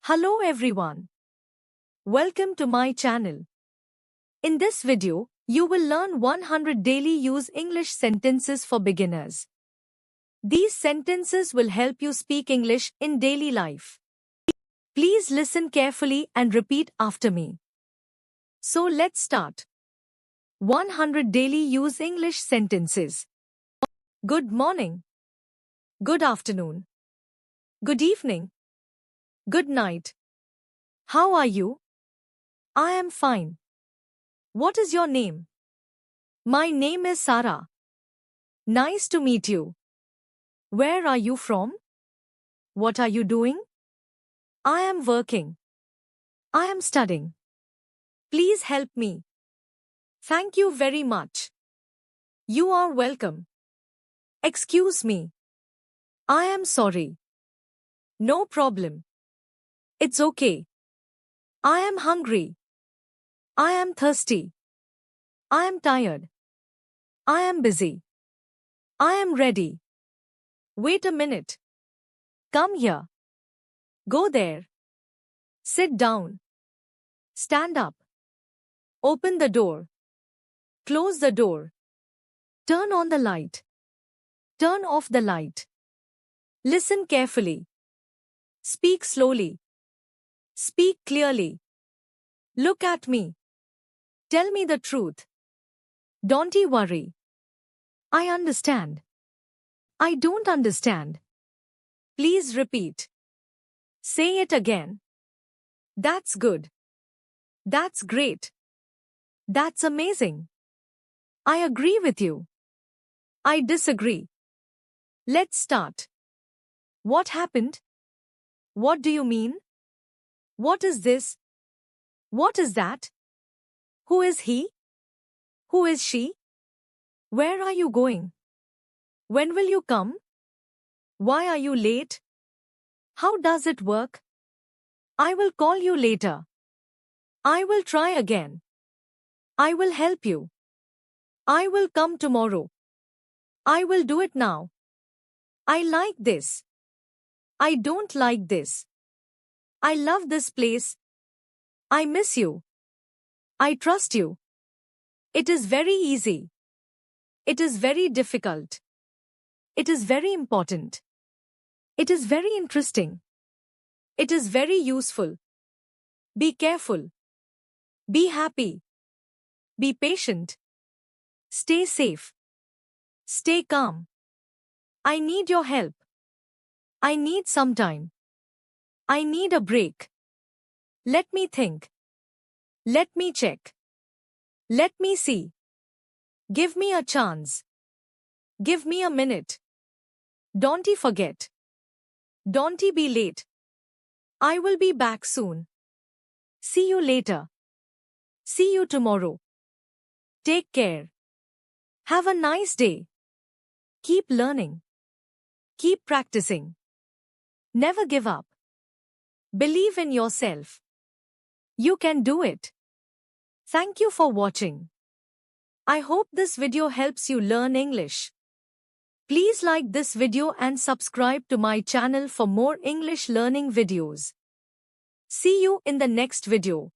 Hello everyone. Welcome to my channel. In this video, you will learn 100 daily use English sentences for beginners. These sentences will help you speak English in daily life. Please listen carefully and repeat after me. So let's start. 100 daily use English sentences. Good morning. Good afternoon. Good evening. Good night. How are you? I am fine. What is your name? My name is Sarah. Nice to meet you. Where are you from? What are you doing? I am working. I am studying. Please help me. Thank you very much. You are welcome. Excuse me. I am sorry. No problem. It's okay. I am hungry. I am thirsty. I am tired. I am busy. I am ready. Wait a minute. Come here. Go there. Sit down. Stand up. Open the door. Close the door. Turn on the light. Turn off the light. Listen carefully. Speak slowly. Speak clearly. Look at me. Tell me the truth. Don't worry. I understand. I don't understand. Please repeat. Say it again. That's good. That's great. That's amazing. I agree with you. I disagree. Let's start. What happened? What do you mean? What is this? What is that? Who is he? Who is she? Where are you going? When will you come? Why are you late? How does it work? I will call you later. I will try again. I will help you. I will come tomorrow. I will do it now. I like this. I don't like this. I love this place. I miss you. I trust you. It is very easy. It is very difficult. It is very important. It is very interesting. It is very useful. Be careful. Be happy. Be patient. Stay safe. Stay calm. I need your help. I need some time. I need a break. Let me think. Let me check. Let me see. Give me a chance. Give me a minute. Don't forget. Don't be late. I will be back soon. See you later. See you tomorrow. Take care. Have a nice day. Keep learning. Keep practicing. Never give up. Believe in yourself. You can do it. Thank you for watching. I hope this video helps you learn English. Please like this video and subscribe to my channel for more English learning videos. See you in the next video.